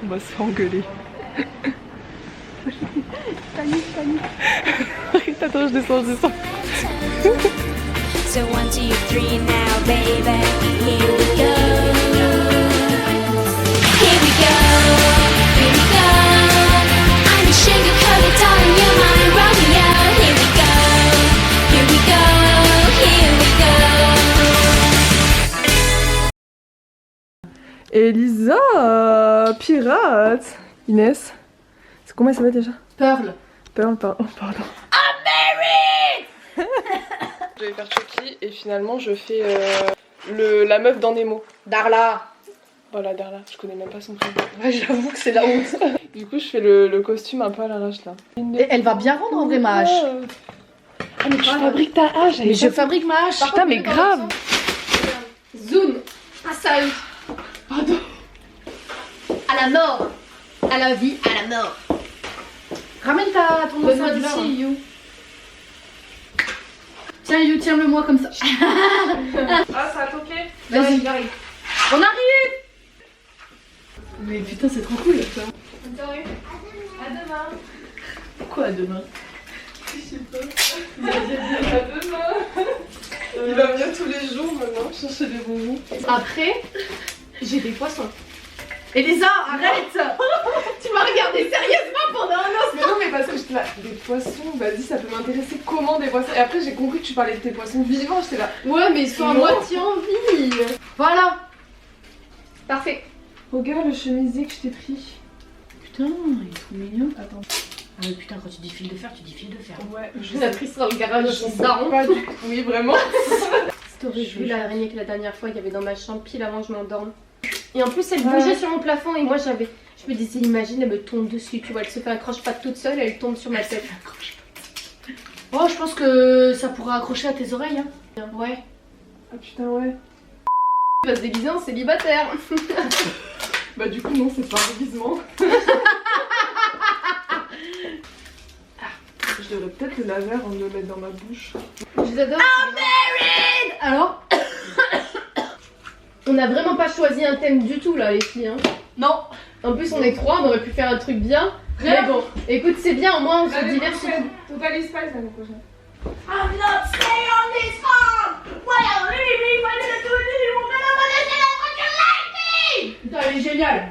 On va se faire engueuler. Panique. Attends, je descends. So 1, 2, 3 now, baby, here we go. Here we go. I'm a sugar-coated darling, you're my Romeo. Here we go. Elisa, pirate. Inès, c'est comment elle s'appelle déjà? Pearl, pardon. Je vais faire Chucky et finalement je fais la meuf dans Nemo. Darla. Voilà, Darla, je connais même pas son prénom. Ouais, j'avoue que c'est la honte. Du coup, je fais le costume un peu à l'arrache là. Et elle va bien rendre en vrai ma hache. Ah, mais tu fabriques ta hache. Mais je fabrique ma hache. Putain, mais grave. Zoom. Ah, ça. Pardon. À la mort. À la vie, à la mort. Ramène ton doigt d'ici, You. Tiens, You, tiens-le-moi comme ça. Ah, ça a toqué. Vas-y, j'arrive. On arrive. Mais putain, c'est trop cool. Bonne soirée. À demain. Quoi à demain? Je sais pas. Il a dit à demain. Il va venir tous les jours maintenant chercher des bonbons. Après, j'ai des poissons. Elisa, arrête. Tu m'as regardé sérieusement pendant un instant. Mais non, mais parce que j'étais là, des poissons, vas-y, ça peut m'intéresser. Comment des poissons? Et après, j'ai compris que tu parlais de tes poissons vivants, j'étais là. Ouais, mais ils sont à Non. moitié en vie. Voilà. Parfait. Regarde le chemisier que je t'ai pris. Putain, il est trop mignon. Attends. Ah mais putain, quand tu dis fil de fer, tu dis fil de fer. Ouais, Je l'ai pris sur le garage de son sais daron. pas du tout. Oui, vraiment. T'aurais vu l'araignée que la dernière fois, il y avait dans ma chambre, pile avant que je m'endorme. Et en plus, elle bougeait sur mon plafond et moi je me disais, imagine, elle me tombe dessus, tu vois, elle se fait un croche-patte toute seule, elle tombe sur ma tête. Oh, je pense que ça pourra accrocher à tes oreilles, hein. Ouais. Ah putain, ouais. Il va se déguiser en célibataire. Bah du coup, non, c'est pas un déguisement. Je devrais peut-être le laver avant de le mettre dans ma bouche. Je les adore. Alors on n'a vraiment pas choisi un thème du tout là les filles, hein. Non. En plus on est trois, on aurait pu faire un truc bien. Mais bon, écoute, c'est bien, au moins on se diversifie. Totalise pas l'année prochaine. I'm not staying on this farm. Why are you leaving? Why did I do it anymore? I'm gonna let you like me. Putain, elle est géniale.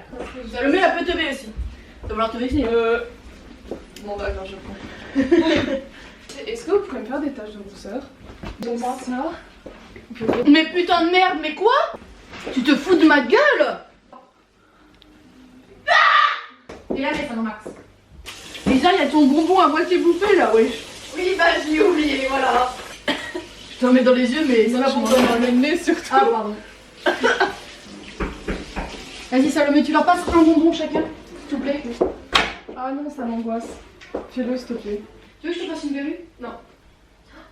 Salomé, elle peut te mettre aussi. Tu vas vouloir te vexer. Bon d'accord, je prends. Est-ce que vous pouvez me faire des taches de rousseur? Donc ça. Mais putain de merde, mais quoi? Tu te fous de ma gueule? Et là, laisse un max. Déjà, il y a ton bonbon à moitié bouffé là, wesh. Oui, bah j'ai oublié, voilà. Je t'en mets dans les yeux, mais c'est pas pour toi. dans le nez surtout. Ah, pardon. Vas-y, Salomé, tu leur passes un bonbon chacun, s'il te plaît. Ah non, ça m'angoisse. Fais-le s'il te plaît. Tu veux que je te fasse une verrue? Non.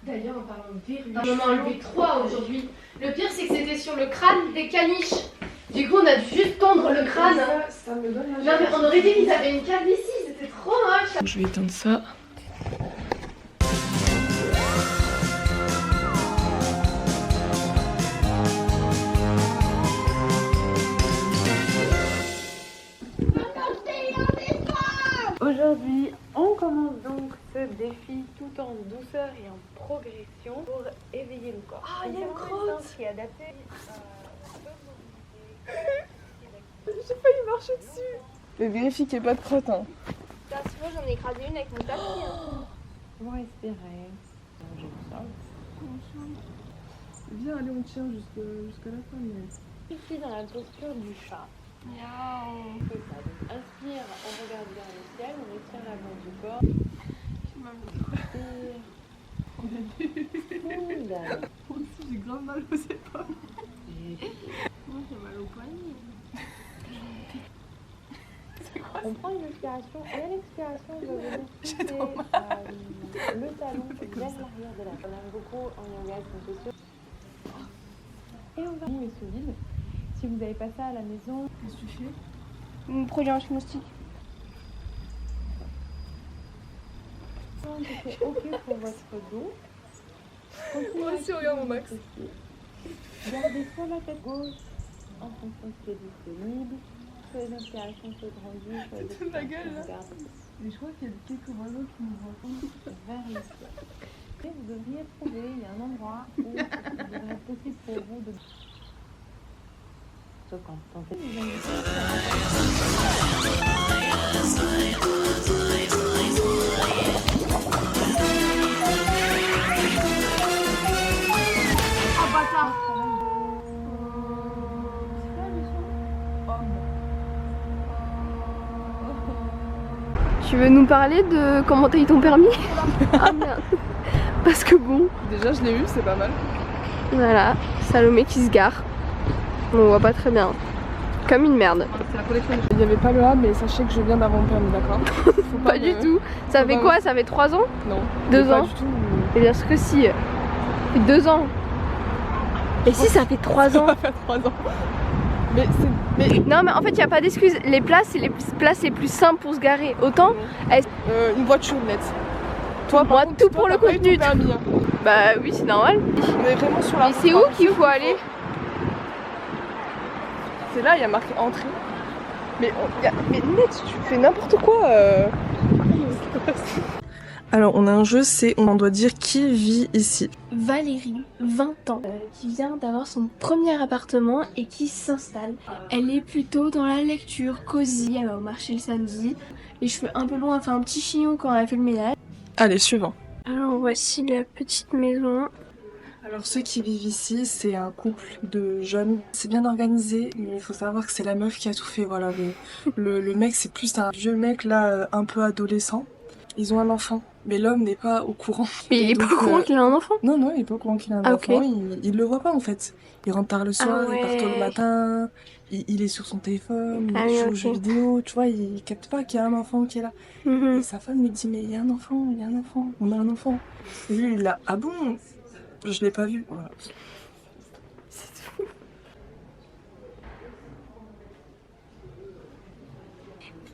D'ailleurs, en parlant de verrue, on en a enlevé 3 aujourd'hui. Le pire, c'est que c'était sur le crâne des caniches. Du coup, on a dû juste tondre le crâne. Ça me donne Non, mais on aurait dit qu'ils avaient une cave ici, c'était trop moche. Je vais éteindre ça. Aujourd'hui, on commence donc ce défi tout en douceur et en progression pour éveiller le corps. Ah, il y a une crotte qui est adapté J'ai failli marcher dessus. Mais vérifie qu'il n'y ait pas de crotte. Hein. Sinon, j'en ai écrasé une avec mon tapis. Comment respirer. J'ai ça. Viens, allez, on tient jusqu'à la fin. Mais... Ici dans la posture du chat. Miaou. C'est ça. Donc, inspire, on regarde vers le ciel, on retient l'avant du corps. Inspire. Moi aussi, j'ai grave mal aux épaules. Moi j'ai mal au poignet. On prend une inspiration et à l'expiration, on va venir pousser le talon vers l'arrière de la jambe. On aime beaucoup en yoga cette posture. Et on va et solide. Si vous n'avez pas ça à la maison, Qu'est-ce que tu fais? Mon produit anti-moustique. c'est ok pour votre dos. Moi aussi, regarde mon max. Gardez soit la tête gauche en fonction de ce qui est disponible, soit les inspirations se grandissent, soit les Ma gueule, là. regardent Mais je crois qu'il y a quelques oiseaux qui nous voient. vers l'ici. Et vous devriez trouver, il y a un endroit où il devrait être possible pour vous de... Sauf quand vous tentez de vous inviter. Oh bâtard. Tu veux nous parler de comment t'as eu ton permis? Ah merde. Parce que bon, Déjà, je l'ai eu, c'est pas mal. voilà, Salomé qui se gare. On voit pas très bien. Comme une merde. C'est la collection. Il n'y avait pas le A, mais sachez que je viens d'avoir mon permis, d'accord? Faut Pas du tout. Ça fait quoi? Ça fait 3 ans? Non. 2 Pas ans? du tout. Et bien sûr que si. Ça fait 2 ans. Et si ça fait 3 ans? Ça fait 3 ans. Mais c'est. Mais. Non mais en fait il n'y a pas d'excuse. Les places c'est les places les plus simples pour se garer. Autant Une voiture nette. Toi, par moi contre, tout toi, pour le t'as pas eu ton contenu. permis, hein. Bah oui c'est normal. On est vraiment sur la Mais route, c'est où hein. qu'il faut aller? C'est là, il y a marqué entrée. Mais net, tu fais n'importe quoi. Alors, on a un jeu, on doit dire qui vit ici. Valérie, 20 ans, qui vient d'avoir son premier appartement et qui s'installe. Elle est plutôt dans la lecture, cosy, elle va au marché le samedi. Les cheveux un peu longs, elle fait un petit chignon quand elle fait le ménage. Allez, suivant. Alors voici la petite maison. Alors, ceux qui vivent ici, c'est un couple de jeunes. C'est bien organisé, mais il faut savoir que c'est la meuf qui a tout fait. Voilà, le mec, c'est plus un vieux mec, là, un peu adolescent. Ils ont un enfant, mais l'homme n'est pas au courant. Mais il est pas au courant qu'il a un enfant? Non, non, il est pas au courant qu'il a un Ah, enfant. ok. Il le voit pas, en fait. Il rentre tard le soir, Ah il part tôt le ouais. matin, il est sur son téléphone, Ah il oui, joue aux ok. jeux vidéo, tu vois, il capte pas qu'il y a un enfant qui est là. Mhm. Et sa femme lui dit, mais il y a un enfant, il y a un enfant, on a un enfant. Et lui, il a, ah bon? Je l'ai pas vu. Voilà.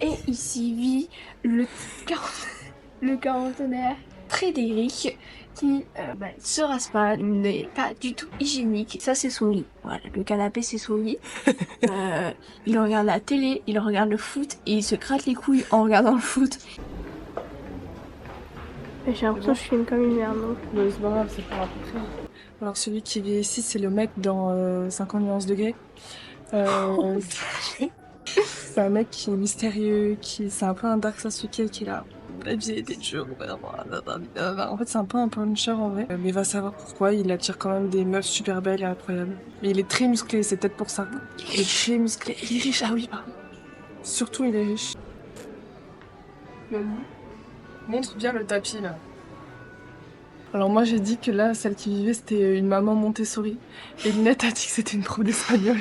Et ici vit le quarantenaire Frédéric qui se rase pas, n'est pas du tout hygiénique. Ça c'est son lit. Voilà, le canapé c'est son lit. Il regarde la télé, il regarde le foot et il se gratte les couilles en regardant le foot. J'ai l'impression que je filme comme une merde, non? Mais c'est pas grave, c'est pas grave. Alors celui qui vit ici, c'est le mec dans 50 nuances de gay. C'est un mec qui est mystérieux, c'est un peu un Dark Sasuke qui est là. La vie est dure. En fait, c'est un peu un puncher en vrai. Mais va savoir pourquoi, il attire quand même des meufs super belles et incroyables. Mais il est très musclé, c'est peut-être pour ça. Il est très musclé. Il est riche, ah oui, pardon. Surtout, il est riche. Montre bien le tapis là. Alors moi j'ai dit que là, celle qui vivait c'était une maman Montessori. Et Linette a dit que c'était une prof d'espagnol.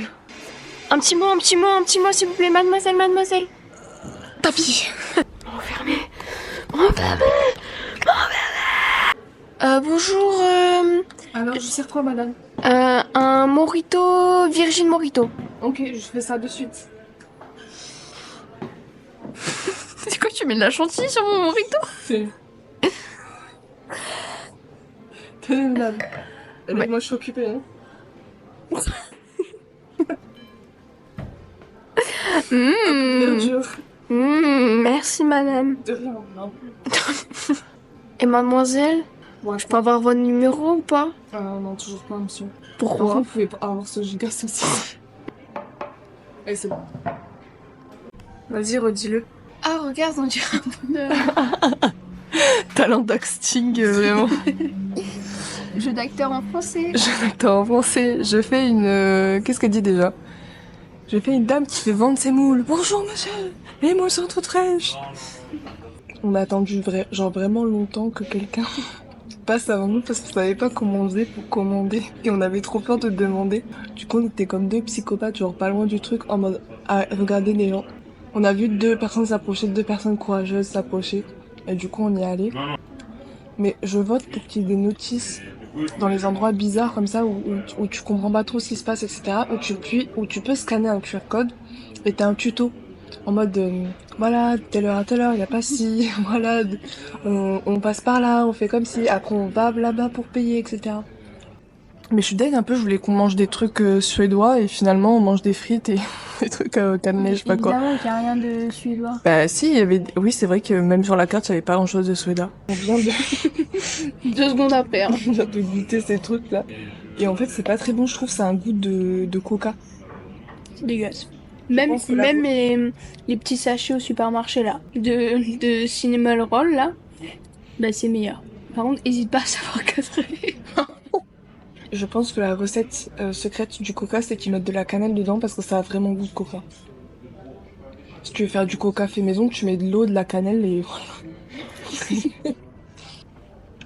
Un petit mot s'il vous plaît, mademoiselle. Tapis. Enfermé. Bonjour, Alors je sers quoi madame? un mojito, Virgin Mojito. Ok, je fais ça de suite. C'est quoi, tu mets de la chantilly sur mon mojito? C'est... Tenez madame. Ouais. Moi je suis occupée hein. Bien dur. Merci madame. De rien, non. Et mademoiselle, Bon, je peux avoir votre numéro ou pas? non, toujours pas monsieur. Pourquoi? Vous pouvez pas avoir ce giga saucisse. Allez c'est bon. Vas-y redis-le. Ah regarde, on dirait un bonheur. Talent d'acting vraiment. Jeu d'acteur en français. Attends, en français, je fais une... Qu'est-ce qu'elle dit déjà? Je fais une dame qui fait vendre ses moules. Bonjour monsieur, les moules sont toutes fraîches. On a attendu genre vraiment longtemps que quelqu'un passe avant nous parce qu'on savait pas comment on faisait pour commander. Et on avait trop peur de demander. Du coup on était comme deux psychopathes, genre pas loin du truc, en mode à regarder les gens. On a vu 2 personnes s'approcher, 2 personnes courageuses s'approcher. Et du coup on y est allé. Mais je vote pour qu'il y ait des notices dans les endroits bizarres comme ça où tu comprends pas trop ce qui se passe, etc. Où tu peux scanner un QR code et t'as un tuto en mode voilà, de telle heure à telle heure, il n'y a pas si, voilà, on passe par là, on fait comme si, après on va là-bas pour payer, etc. Mais je suis deg un peu, je voulais qu'on mange des trucs suédois et finalement on mange des frites et des trucs cannelés, je sais pas quoi. Évidemment qu'il n'y a rien de suédois. Bah si, il y avait... Oui, c'est vrai que même sur la carte, il n'y avait pas grand-chose de Suédois. On vient de... 2 secondes après. Hein. on vient de goûter ces trucs-là. Et en fait, c'est pas très bon, je trouve, ça a un goût de coca. C'est dégueulasse. Même, pense que la- même les petits sachets au supermarché là, de cinnamon roll là, bah c'est meilleur. Par contre, n'hésite pas à savoir cadrer. Je pense que la recette secrète du coca, c'est qu'ils mettent de la cannelle dedans parce que ça a vraiment goût de coca. Si tu veux faire du coca fait maison, tu mets de l'eau, de la cannelle et voilà.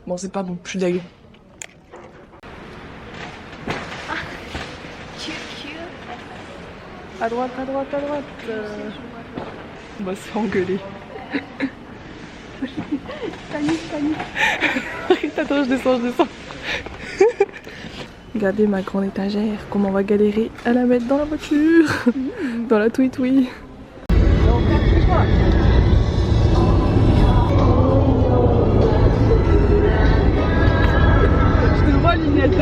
Bon, c'est pas bon, je suis dégueu. À droite, à droite, à droite. On va se faire engueuler. Panique. Arrête, attends, je descends. Regardez ma grande étagère, comment on va galérer à la mettre dans la voiture. Dans la touille. Je te vois, Linette.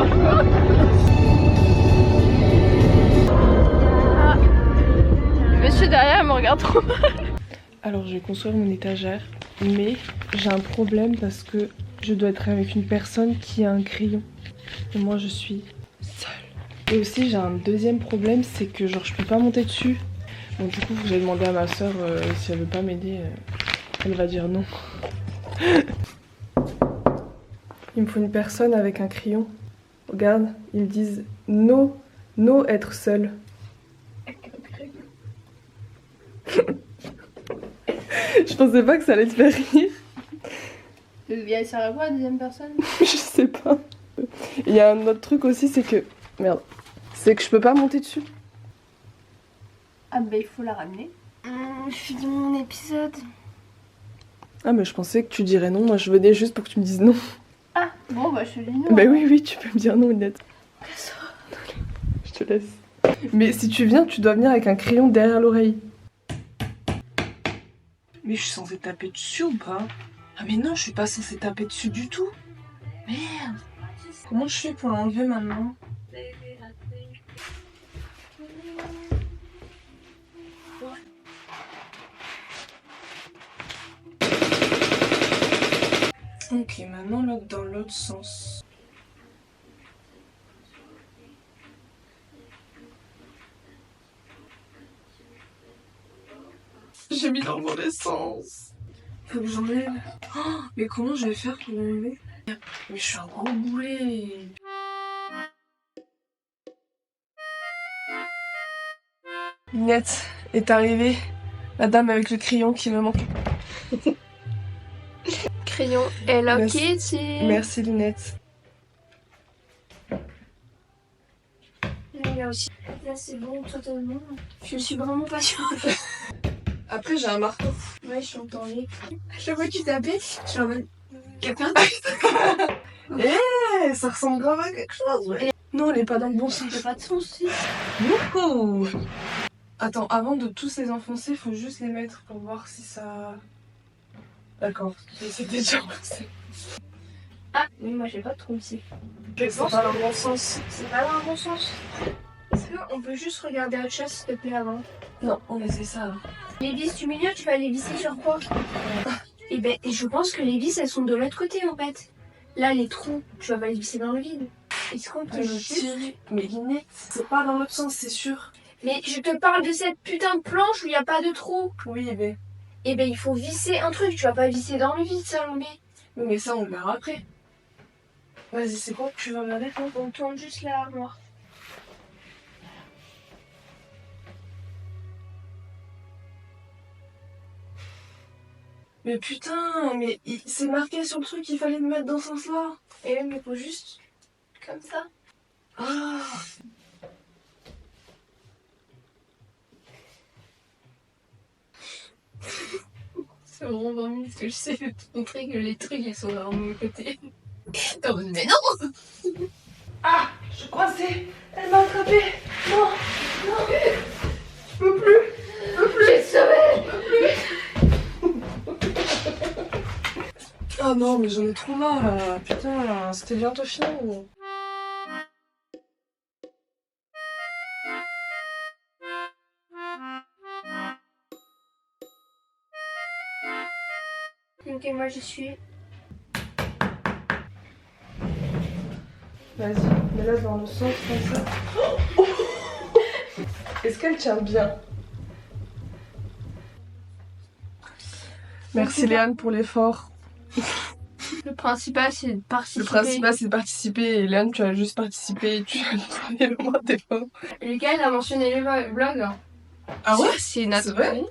Monsieur derrière me regarde trop mal. Alors, je vais construire mon étagère, mais j'ai un problème parce que je dois être avec une personne qui a un crayon. Et moi, je suis seule. Et aussi, j'ai un deuxième problème, c'est que genre, je peux pas monter dessus. Donc du coup, j'ai demandé à ma soeur si elle veut pas m'aider. Elle va dire non. Il me faut une personne avec un crayon. Regarde, ils me disent no être seul. Je pensais pas que ça allait te faire rire. Elle sert à quoi la deuxième personne? Je sais pas. Il y a un autre truc aussi, c'est que... Merde. C'est que je peux pas monter dessus. Ah bah il faut la ramener. Je finis mon épisode. Ah mais je pensais que tu dirais non, moi je venais juste pour que tu me dises non. Ah bon bah je te dis non. Bah oui, tu peux me dire non, Linette. Je te laisse. Mais si tu viens, tu dois venir avec un crayon derrière l'oreille. Mais je suis censée taper dessus ou pas? Ah mais non, je suis pas censée taper dessus du tout. Merde. Comment je fais pour l'enlever maintenant? Ok, maintenant là, dans l'autre sens. J'ai mis dans le mauvais sens. Faut que j'enlève. Oh, mais comment je vais faire pour l'enlever? Mais je suis un gros boulet. Linette est arrivée. La dame avec le crayon qui me manque. Crayon Hello Merci. Kitty. Merci Linette. Là aussi. Là c'est bon totalement. Je suis vraiment pas sûre. Après j'ai un marteau. Ouais, je t'entends les. À chaque fois que tu tapais, je suis en mode. Quelqu'un. Eh, ça ressemble grave à quelque chose, ouais. Non, elle est pas dans le bon sens. T'as pas de sens aussi. Youhou! Attends, avant de tous les enfoncer, faut juste les mettre pour voir si ça... D'accord, c'était déjà enfoncé. Ah, mais moi j'ai pas trop aussi. Je pense pas dans le bon sens. C'est pas dans le bon sens. Est-ce qu'on peut juste regarder autre chose s'il te plaît avant? Non, on essaie ça. Les vis du milieu, tu vas les visser sur quoi? Et ben, je pense que les vis elles sont de l'autre côté en fait. Là, les trous, tu vas pas les visser dans le vide. Est-ce qu'on peut juste. Mais Linette, c'est pas dans l'autre sens, c'est sûr. Mais je te parle de cette putain de planche où il n'y a pas de trou. Oui, mais... Et ben, il faut visser un truc, tu vas pas visser dans le vide, Salomé. Oui, mais ça, on le verra après. Vas-y, c'est quoi que tu vas regarder, toi? On tourne juste l'armoire. Mais putain, mais c'est marqué sur le truc qu'il fallait me mettre dans ce sens-là. Et même, il faut juste. Comme ça. Ah. C'est vraiment pas mieux parce que je sais te montrer que les trucs ils sont dans le mauvais côté. T'es en mode, mais non! Ah, je crois que c'est... Elle m'a attrapé. Non, non, je peux plus. J'ai sauvé! Ah non, mais j'en ai trop marre là. Putain, c'était bientôt fini. Ok, moi je suis. Vas-y, mets-la dans le sens comme ça. Est-ce qu'elle tient bien? Merci Léane pour l'effort. Le principal c'est de participer. Le principal c'est de participer et Léane tu as juste participé et tu as donné le moins d'efforts. Lucas il a mentionné le vlog. Ah ouais? C'est notre. C'est vrai?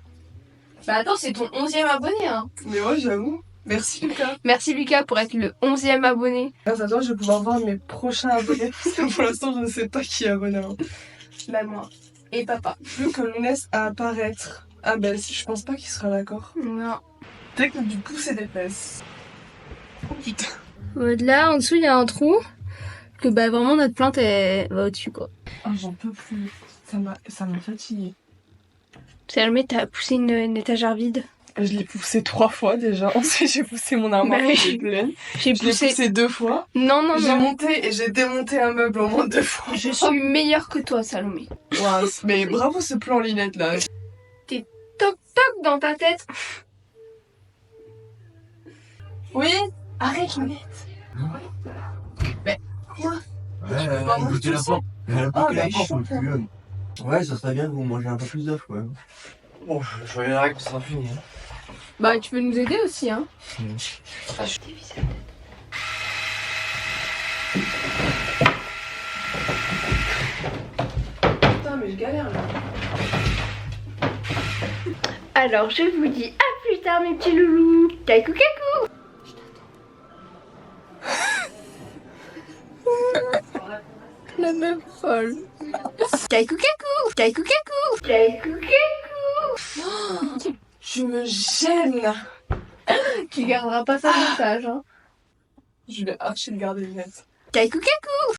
Bah attends, c'est ton 11e abonné hein. Mais ouais j'avoue. Merci Lucas. Merci Lucas pour être le 11e abonné. Grâce à toi je vais pouvoir voir mes prochains abonnés parce que pour l'instant je ne sais pas qui est abonné. Hein. Bah moi. Et papa. Plus que l'on laisse à apparaître. Ah bah je pense pas qu'il sera d'accord. Non. Technique du pouce et des fesses. Oh putain. Là en dessous il y a un trou. Que bah vraiment notre plante elle va au-dessus quoi. Oh, j'en peux plus. Ça m'a fatigué. Salomé t'as poussé une étagère vide. Je l'ai poussé 3 fois déjà. Ensuite j'ai poussé mon armoire Bah oui. qui est pleine. J'ai Je l'ai poussé 2 fois. Non non J'ai non. monté et j'ai démonté un meuble au moins 2 fois. Je suis meilleure que toi Salomé. Ouais, mais bravo ce plan Linette là. Toc toc dans ta tête. Oui. Arrête Linette. Elle a piqué la porte. Elle a Ah, piqué la bah, porte, chaud, le plus jeune. Ouais, ça serait bien que vous mangez un peu plus d'œufs, quoi. Bon, je reviendrai quand ça sera fini. Bah tu peux nous aider aussi hein. Putain mais je galère là. Alors je vous dis à plus tard mes petits loulous. Kakou kakou. La meuf folle. Kakou kakou. Kakou kakou. Kakou kakou. Tu me gênes. Tu garderas pas ça au montage hein. Je vais archi le garder Linette. Kakou kakou.